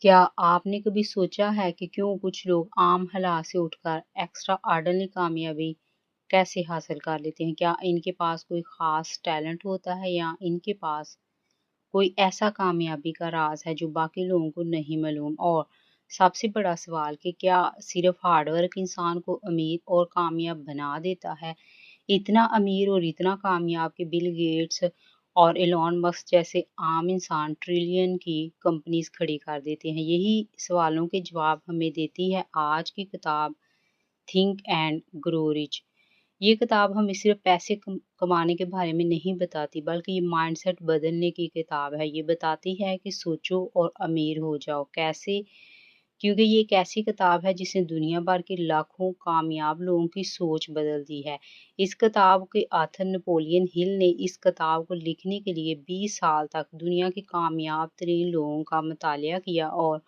क्या आपने कभी सोचा है कि क्यों कुछ लोग आम हालात से उठकर एक्स्ट्रा ऑर्डिनरी कामयाबी कैसे हासिल कर लेते हैं? क्या इनके पास कोई ख़ास टैलेंट होता है या इनके पास कोई ऐसा कामयाबी का राज़ है जो बाकी लोगों को नहीं मालूम? और सबसे बड़ा सवाल कि क्या सिर्फ़ हार्ड वर्क इंसान को अमीर और कामयाब बना देता है? इतना अमीर और इतना कामयाब कि बिल गेट्स और एलोन मस्क जैसे आम इंसान ट्रिलियन की कंपनीज खड़ी कर देते हैं। यही सवालों के जवाब हमें देती है आज की किताब थिंक एंड ग्रो रिच। ये किताब हमें सिर्फ पैसे कमाने के बारे में नहीं बताती, बल्कि ये माइंडसेट बदलने की किताब है। ये बताती है कि सोचो और अमीर हो जाओ कैसे, क्योंकि ये एक ऐसी किताब है जिसने दुनिया भर के लाखों कामयाब लोगों की सोच बदल दी है। इस किताब के ऑथर नेपोलियन हिल ने इस किताब को लिखने के लिए 20 साल तक दुनिया के कामयाब तरीन लोगों का मुतालिया किया और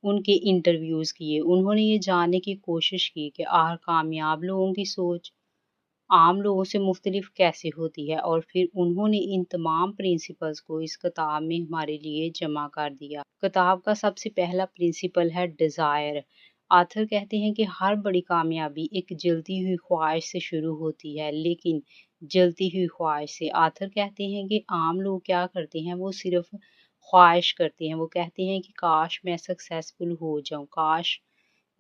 उनके इंटरव्यूज़ किए। उन्होंने ये जानने की कोशिश की कि आखिर कामयाब लोगों की सोच आम लोगों से मुख्तलिफ कैसे होती है, और फिर उन्होंने इन तमाम प्रिंसिपल्स को इस किताब में हमारे लिए जमा कर दिया। किताब का सबसे पहला प्रिंसिपल है डिज़ायर। आथर कहते हैं कि हर बड़ी कामयाबी एक जलती हुई ख्वाहिश से शुरू होती है, लेकिन जलती हुई ख्वाहिश से। आथर कहते हैं कि आम लोग क्या करते हैं, वो सिर्फ ख्वाहिश करते हैं। वो कहते हैं कि काश मैं सक्सेसफुल हो जाऊं, काश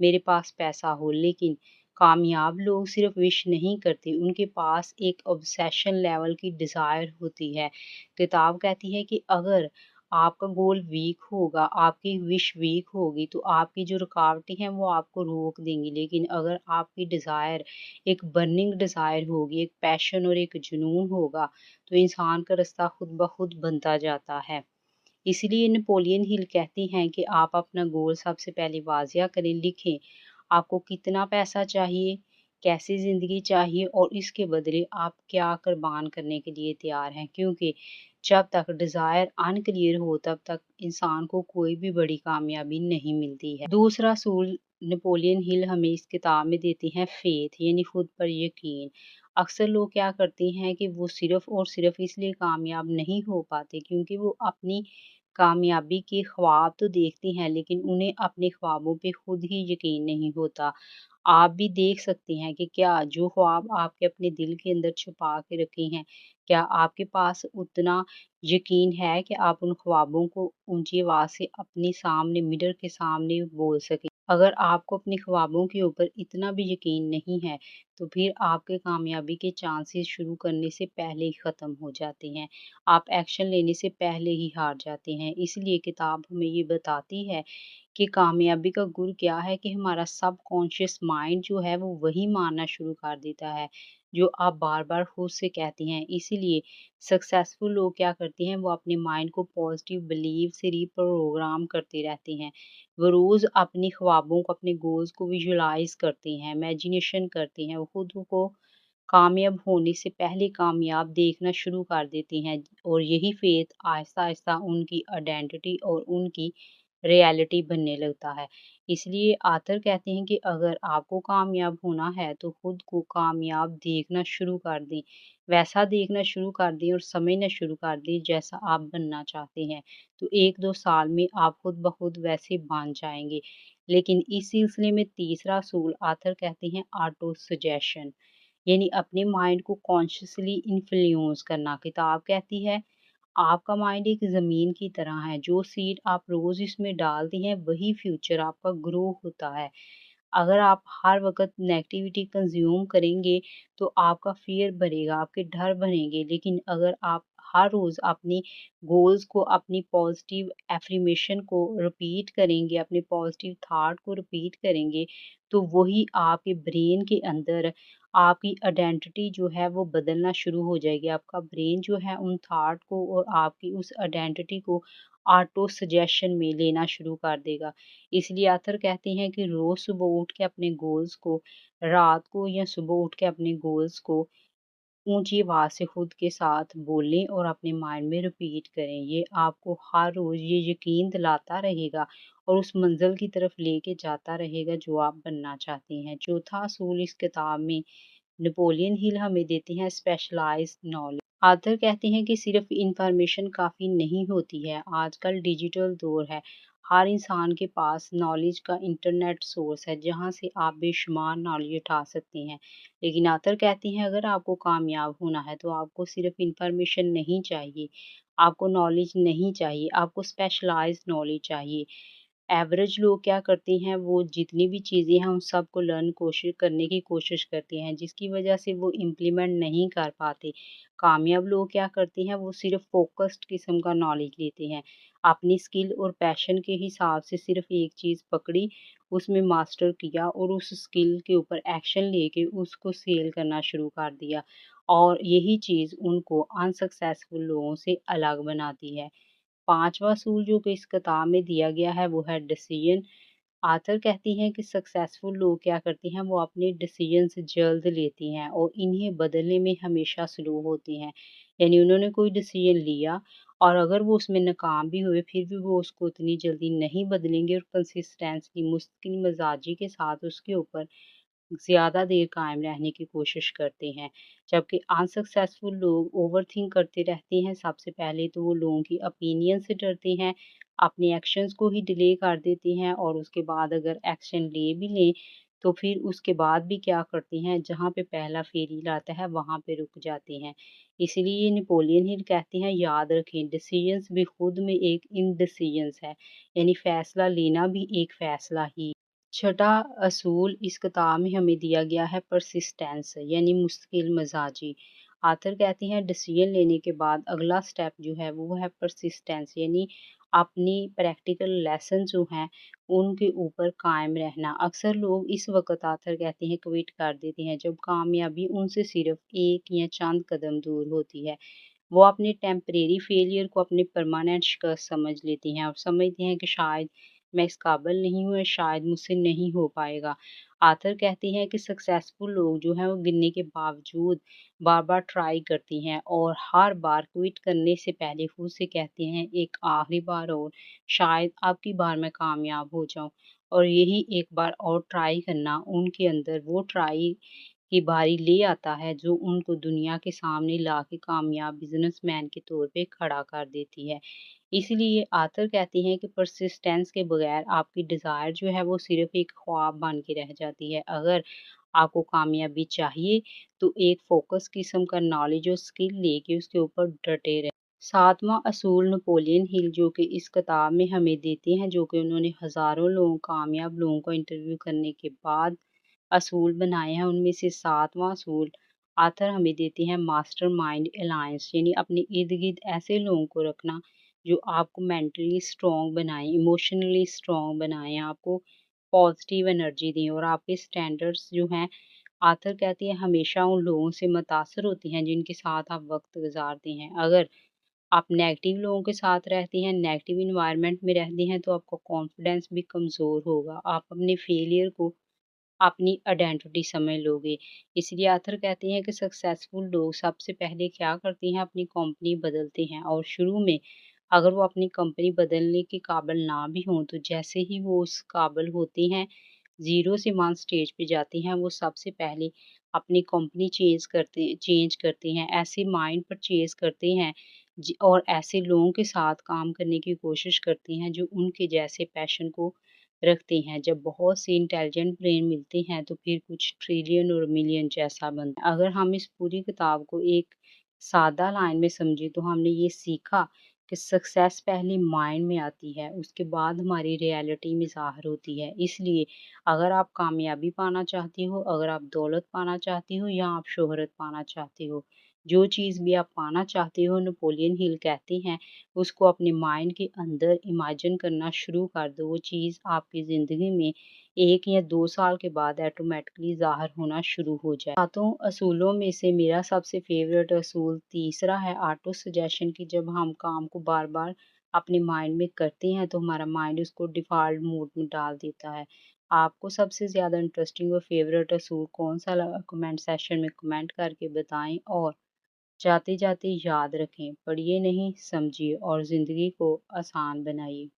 मेरे पास पैसा हो। लेकिन कामयाब लोग सिर्फ विश नहीं करते, उनके पास एक ऑब्सेशन लेवल की डिज़ायर होती है। किताब कहती है कि अगर आपका गोल वीक होगा, आपकी विश वीक होगी, तो आपकी जो रुकावटें हैं वो आपको रोक देंगी। लेकिन अगर आपकी डिज़ायर एक बर्निंग डिज़ायर होगी, एक पैशन और एक जुनून होगा, तो इंसान का रास्ता खुद ब खुद बनता जाता है। इसलिए नेपोलियन हिल कहते हैं कि आप अपना गोल सबसे पहले वाज़िया करें, लिखें आपको कितना पैसा चाहिए, कैसी ज़िंदगी चाहिए और इसके बदले आप क्या कुर्बान करने के लिए तैयार हैं। क्योंकि जब तक डिज़ायर अनक्लियर हो तब तक इंसान को कोई भी बड़ी कामयाबी नहीं मिलती है। दूसरा असूल नेपोलियन हिल हमें इस किताब में देते हैं फेथ, यानी खुद पर यकीन। अक्सर लोग क्या करते हैं कि वो सिर्फ और सिर्फ इसलिए कामयाब नहीं हो पाते क्योंकि वो अपनी कामयाबी के ख्वाब तो देखते हैं, लेकिन उन्हें अपने ख्वाबों पे खुद ही यकीन नहीं होता। आप भी देख सकते हैं कि क्या जो ख्वाब आपके अपने दिल के अंदर छुपा के रखे हैं, क्या आपके पास उतना यकीन है कि आप उन ख्वाबों को ऊंची आवाज़ से अपने सामने मिरर के सामने बोल सकें? अगर आपको अपने ख्वाबों के ऊपर इतना भी यकीन नहीं है, तो फिर आपके कामयाबी के चांसेस शुरू करने से पहले ही ख़त्म हो जाते हैं। आप एक्शन लेने से पहले ही हार जाते हैं। इसलिए किताब हमें ये बताती है कि कामयाबी का गुर क्या है कि हमारा सबकॉन्शियस माइंड जो है वो वही मानना शुरू कर देता है जो आप बार-बार खुद से कहते हैं। इसीलिए सक्सेसफुल लोग क्या करते हैं, वो अपने माइंड को पॉजिटिव बिलीव से रिप्रोग्राम करते रहते हैं। वो रोज़ अपने ख्वाबों को, अपने गोल्स को विजुअलाइज़ करते हैं, इमेजिनेशन करते हैं। वो खुद को कामयाब होने से पहले कामयाब देखना शुरू कर देते हैं और यही फेथ आहिस्ता-आहिस्ता उनकी आइडेंटिटी और उनकी रियलिटी बनने लगता है। इसलिए ऑथर कहते हैं कि अगर आपको कामयाब होना है तो खुद को कामयाब देखना शुरू कर दें। वैसा देखना शुरू कर दें और समझना शुरू कर दें जैसा आप बनना चाहते हैं। तो 1-2 साल में आप खुद ब खुद वैसे बन जाएँगे। लेकिन इस सिलसिले में तीसरा असूल ऑथर कहते हैं ऑटो सजेशन, यानी अपने माइंड को कॉन्शियसली इन्फ्लुएंस करना। किताब कहती है आपका माइंड एक ज़मीन की तरह है, जो सीड आप रोज़ इसमें डालते हैं वही फ्यूचर आपका ग्रो होता है। अगर आप हर वक़्त नेगेटिविटी कंज़्यूम करेंगे तो आपका फ़ियर बढ़ेगा, आपके डर बढ़ेंगे। लेकिन अगर आप हर रोज़ अपनी गोल्स को, अपनी पॉज़िटिव एफ़र्मेशन को रिपीट करेंगे, अपने पॉज़िटिव थॉट को रिपीट करेंगे, तो वही आपके ब्रेन के अंदर आपकी आइडेंटिटी जो है वो बदलना शुरू हो जाएगी। आपका ब्रेन जो है उन थॉट को और आपकी उस आइडेंटिटी को ऑटो सजेशन में लेना शुरू कर देगा। इसलिए ऑथर कहते हैं कि रोज़ सुबह उठ के अपने गोल्स को, रात को या सुबह उठ के अपने गोल्स को ऊँची आवाज़ से खुद के साथ बोलें और अपने माइंड में रिपीट करें। ये आपको हर रोज़ ये यकीन दिलाता रहेगा और उस मंज़िल की तरफ लेके जाता रहेगा जो आप बनना चाहते हैं। चौथा असूल इस किताब में नेपोलियन हिल हमें देते हैं स्पेशलाइज्ड नॉलेज। ऑथर कहते हैं कि सिर्फ इंफॉर्मेशन काफ़ी नहीं होती है। आजकल डिजिटल दौर है। हर इंसान के पास नॉलेज का इंटरनेट सोर्स है जहाँ से आप बेशुमार नॉलेज उठा सकते हैं। लेकिन आथर कहती हैं अगर आपको कामयाब होना है तो आपको सिर्फ इंफॉर्मेशन नहीं चाहिए, आपको नॉलेज नहीं चाहिए, आपको स्पेशलाइज्ड नॉलेज चाहिए। एवरेज लोग क्या करते हैं वो जितनी भी चीज़ें हैं उन सबको लर्न कोशिश करने की कोशिश करते हैं जिसकी वजह से वो इम्प्लीमेंट नहीं कर पाते। कामयाब लोग क्या करते हैं वो सिर्फ फोकस्ड किस्म का नॉलेज लेते हैं, अपनी स्किल और पैशन के हिसाब से सिर्फ एक चीज़ पकड़ी, उसमें मास्टर किया और उस स्किल के ऊपर एक्शन लेके उसको सेल करना शुरू कर दिया और यही चीज़ उनको अनसक्सेसफुल लोगों से अलग बनाती है। पांचवा असूल जो कि इस किताब में दिया गया है वो है डिसीजन। आथर कहती हैं कि सक्सेसफुल लोग क्या करते हैं वो अपने डिसीजंस जल्द लेती हैं और इन्हें बदलने में हमेशा स्लो होती हैं। यानी उन्होंने कोई डिसीजन लिया और अगर वो उसमें नाकाम भी हुए फिर भी वो उसको उतनी जल्दी नहीं बदलेंगे और कंसिस्टेंटली मुश्किल मिजाजी के साथ उसके ऊपर ज़्यादा देर कायम रहने की कोशिश करते हैं। जबकि अनसक्सेसफुल लोग ओवरथिंक करते रहते हैं। सबसे पहले तो वो लोगों की ओपिनियन से डरते हैं, अपने एक्शंस को ही डिले कर देते हैं और उसके बाद अगर एक्शन ले भी लें, तो फिर उसके बाद भी क्या करते हैं, जहाँ पे पहला फेलियर आता है वहाँ पे रुक जाते हैं। इसलिए नेपोलियन हिल कहते हैं याद रखें डिसीजंस भी खुद में एक इनडिसीजंस है, यानी फैसला लेना भी एक फैसला ही। छठा असूल इस किताब में हमें दिया गया है परसिस्टेंस यानी मुश्किल मजाजी। आथर कहती हैं डिसीजन लेने के बाद अगला स्टेप जो है वो है परसिस्टेंस यानी अपनी प्रैक्टिकल लेसन जो हैं उनके ऊपर कायम रहना। अक्सर लोग इस वक्त आथर कहते हैं क्विट कर देते हैं जब कामयाबी उनसे सिर्फ एक या चंद कदम दूर होती है। वो अपने टेम्परेरी फेलियर को अपने परमानेंट शिकस्त समझ लेती हैं और समझते हैं कि शायद मैं इस काबिल नहीं हूँ, शायद मुझसे नहीं हो पाएगा। आथर कहती हैं कि सक्सेसफुल लोग जो हैं वो गिरने के बावजूद बार-बार ट्राई करती हैं और हर बार क्विट करने से पहले खुद से कहती हैं एक आखिरी बार और शायद अब की बार मैं कामयाब हो जाऊँ। और यही एक बार और ट्राई करना उनके अंदर वो ट्राई की बारी ले आता है जो उनको दुनिया के सामने ला के कामयाब बिजनेसमैन के तौर पे खड़ा कर देती है। इसलिए आथर कहती हैं कि परसिस्टेंस के बगैर आपकी डिज़ायर जो है वो सिर्फ एक ख्वाब बन के रह जाती है। अगर आपको कामयाबी चाहिए तो एक फोकस किस्म का नॉलेज और स्किल लेके उसके ऊपर डटे रहें। सातवां असूल नेपोलियन हिल जो कि इस किताब में हमें देते हैं जो कि उन्होंने हज़ारों लोगों कामयाब लोगों को इंटरव्यू करने के बाद असूल बनाए हैं उनमें से सातवां असूल आथर हमें देते हैं मास्टर माइंड अलायंस यानी अपने इर्द गिर्द ऐसे लोगों को रखना जो आपको मेंटली स्ट्रॉन्ग बनाएं, इमोशनली स्ट्रॉन्ग बनाएं, आपको पॉजिटिव एनर्जी दें और आपके स्टैंडर्ड्स जो हैं आथर कहती है हमेशा उन लोगों से मुतासर होती हैं जिनके साथ आप वक्त गुजारते हैं। अगर आप नेगेटिव लोगों के साथ रहते हैं, नेगेटिव इन्वायरमेंट में रहते हैं तो आपका कॉन्फिडेंस भी कमज़ोर होगा। आप अपने फेलियर को अपनी आइडेंटिटी समझ लोगे। इसलिए आथर कहते हैं कि सक्सेसफुल लोग सबसे पहले क्या करते हैं अपनी कंपनी बदलते हैं और शुरू में अगर वो अपनी कंपनी बदलने के काबिल ना भी हों तो जैसे ही वो उस काबिल होते हैं, 0 से 1 स्टेज पे जाते हैं, वो सबसे पहले अपनी कंपनी चेंज करते हैं, ऐसे माइंड परचेज़ करते हैं और ऐसे लोगों के साथ काम करने की कोशिश करते हैं जो उनके जैसे पैशन को रखते हैं। जब बहुत से इंटेलिजेंट ब्रेन मिलते हैं तो फिर कुछ ट्रिलियन और मिलियन जैसा बनता है। अगर हम इस पूरी किताब को एक सादा लाइन में समझे तो हमने ये सीखा कि सक्सेस पहले माइंड में आती है, उसके बाद हमारी रियलिटी में ज़ाहिर होती है। इसलिए अगर आप कामयाबी पाना चाहते हो, अगर आप दौलत पाना चाहते हो या आप शोहरत पाना चाहते हो, जो चीज़ भी आप पाना चाहते हो नेपोलियन हिल कहते हैं उसको अपने माइंड के अंदर इमेजिन करना शुरू कर दो, वो चीज़ आपकी ज़िंदगी में 1 या 2 साल के बाद ऑटोमेटिकली ज़ाहिर होना शुरू हो जाए। सातों असूलों में से मेरा सबसे फ़ेवरेट असूल तीसरा है ऑटो सजेशन कि जब हम काम को बार-बार अपने माइंड में करते हैं तो हमारा माइंड उसको डिफ़ॉल्ट मोड में डाल देता है। आपको सबसे ज़्यादा इंटरेस्टिंग और फ़ेवरेट असूल कौन-सा लगा कमेंट सेक्शन में कमेंट करके बताएँ और जाते-जाते याद रखें, पढ़िए नहीं समझिए और ज़िंदगी को आसान बनाइए।